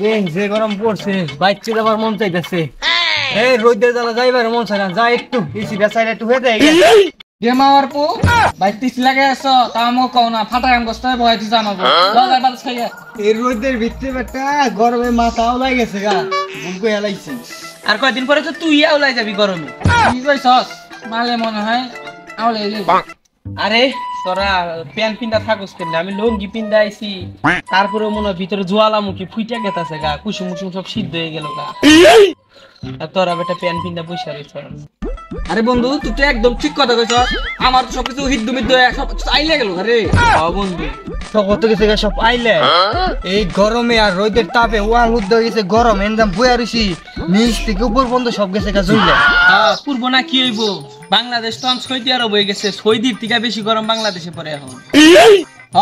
রে যে গরম পড়ছে বাইচে যাবার মন চাইতেছে। এই রোদের জ্বালা যাইবার মন চায় না, যা একটু এসি বেসাইলে একটু হয়ে যায় গেম আর পু বাইতিস লাগে আছো তামো কও না ফাটা কাম করতে ভয় দিছ আমাগো লগার বাতাস খাইয়া এই রোদের ভিতরে বেটা গরমে মাথাও লাগে গেছে গা বুক হেলাইছে। আর কয়দিন পরে তো তুই আউলাই যাবি গরমে কি কইছস মালে মনে হয় আউলাই যাবি। আরে তোরা প্যান্ট পিন্দা থাকস কেন, আমি লুঙ্গি পিন্দা আইছি তারপরে মনে হয় ভিতরে জোয়ালামুখী ফুইটা গেতাছে গা, কুসুম মুসুম সব সিদ্ধ হয়ে গেল গা। আর তোরা বেটা প্যান্ট পিন্দা বইসা রইছ। আরে বন্ধু তুই তো একদম ঠিক কথা কইছস, আমার তো সবকিছু হিদ্দু মিদ্দু সব আইলে গেল রে। বন্ধু কত গেছে সব আইলে এই গরমে আর রোদের তাপে ওয়াল উদ্দ গেছে গরম এনজাম বইয়া রইছি নিচ থেকে উপর পর্যন্ত সব গেছে গা জ্বলে। পূর্ব না কি হইব, বাংলাদেশ তো সৌদি আরব হয়ে গেছে, সৌদির থেকে বেশি গরম বাংলাদেশে পড়ে এখন।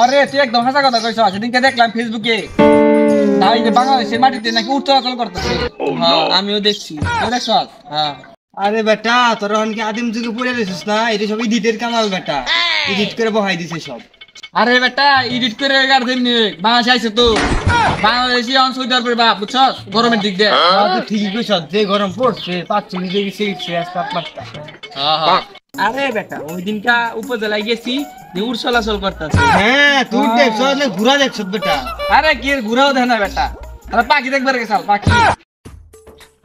আরে তুই একদম হাসা কথা কইছস, সেদিনকে দেখলাম ফেসবুকে তাই যে বাংলাদেশের মাটিতে নাকি উত্তরাচল করতেছে। আমিও দেখছি দেখছস। আরে বেটা তোর কি আদিম যুগে পড়ে রইছিস না, এটা সব ইডিটের কামাল বেটা, এডিট করে বহাই দিছে সব। আরে বেটা এডিট করে গার্ডেন বাংলাদেশ আইছে তো, বাংলাদেশি অন সৌদি আরবের বাপ বুঝছস গরমের দিক দিয়ে। তো ঠিকই কইছস, যে গরম পড়ছে 45 ডিগ্রি সেলসিয়াস তাপমাত্রা। আরে বেটা ওই দিনকা উপজেলায় গেছি যে উড় চলাচল করতেছে। হ্যাঁ তুই দেখছস না ঘোরা দেখছস বেটা? আরে কি ঘুরাও দেখ না বেটা, আরে পাখি দেখবার গেছাল পাখি।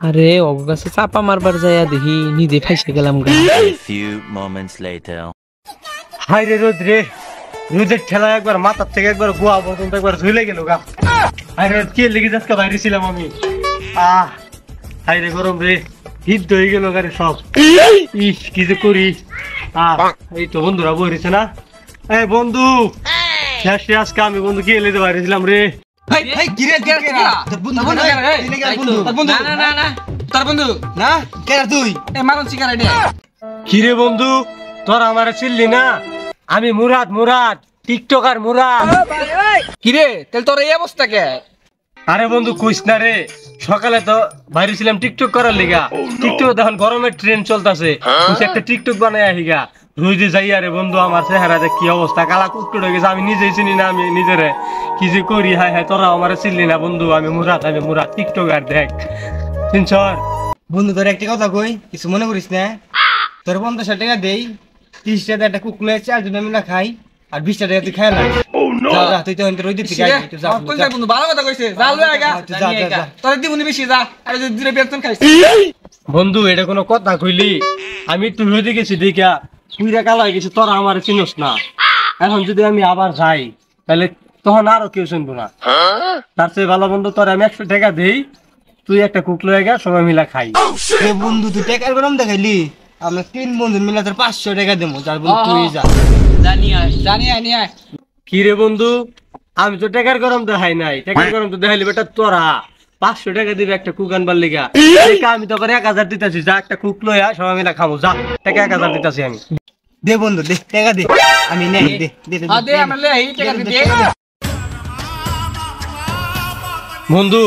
আরে অবকাশে চাপা মারবার যাইয়া দেখি নিজে ফাইসে গেলাম গা। হাই রে রোদ রে, রোদের ঠেলা একবার মাথার থেকে একবার গোয়া পর্যন্ত একবার ঝুলে গেল গা। হাই রোদ কে লেগে যাচ্ছে বাইরে ছিলাম আমি। হাই রে গরম রে, হিট হয়ে গেল গাড়ি সব। ইস কি যে করি। এই তো বন্ধুরা বইছে না। এই বন্ধু শেষে আজকে আমি বন্ধু কে লেগে বাইরে ছিলাম রে। কিরে বন্ধু তোর আমার চিনলি না? আমি মুরাদ, মুরাদ টিকটকার মুরাদ। কিরে তাহলে তোর এই অবস্থা কে? আরে বন্ধু কইস না রে, সকালে তো বাইরে ছিলাম টিকটক করার লিগা। টিকটক এখন গরমের ট্রেন্ড চলতেছে, একটা টিকটক বানাই আহিগা রোজে যাই। আরে বন্ধু আমার চেহারা দেখ কি অবস্থা, কালা কুটকুট হয়ে গেছে, আমি নিজেই চিনি না আমি নিজেরে কি যে করি। হাই হাই তোরা আমার চিনলি না বন্ধু, আমি মুরাদ, আমি মুরাদ টিকটকার দেখ চিনছর। বন্ধু তোর একটা কথা কই, কিছু মনে করিস না? তোর 50 টাকা দেই, 30 টাকা একটা কুকুলে 4 জন মিলা খাই, আর 20 টাকা তুই খাই না। তুই তো রোদ দিতে বন্ধু ভালো কথা কইছে, তোর দিবনি বেশি যা, আর যদি দূরে বেতন খাইস। বন্ধু এটা কোনো কথা কইলি? আমি একটু রোদে গেছি দেখা পুইরা কালা হয়ে গেছে, তোরা আমার চিনস না। এখন যদি আমি আবার যাই তাহলে তখন আরো কেউ শুনবো না। তার চেয়ে ভালো বন্ধু তোর আমি 100 টাকা দেই, তুই একটা কুক লয়ে গা সবাই মিলা খাই। বন্ধু তুই টাকার গরম দেখাইলি, আমরা 3 বন্ধু মিলা তোর 500 টাকা দেবো, যার বন্ধু তুই যা। জানি আয় কি রে বন্ধু, আমি তো টাকার গরম দেখাই নাই, টাকার গরম তো দেখাইলি বেটা তোরা। 500 টাকা দিবে একটা কুক আনবার লিগা, আমি তো 1000 দিতেছি, যা একটা কুক লইয়া সবাই মিলা খাবো, যা টাকা 1000 দিতেছি আমি। দে বন্ধু দে টাকা দে, আমি নেই দে দে আমরা লে এই টাকা দে বন্ধু।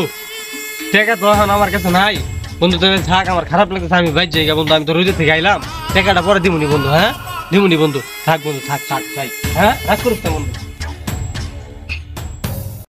টাকা তো এখন আমার কাছে নাই বন্ধু, তুমি থাক, আমার খারাপ লাগতেছে, আমি বাইর যাই বন্ধু, আমি তো রোজে থেকে আইলাম, টাকাটা পরে দিমুনি বন্ধু। হ্যাঁ দিমুনি বন্ধু, থাক বন্ধু, থাক থাক ভাই। হ্যাঁ রাগ করিস না বন্ধু।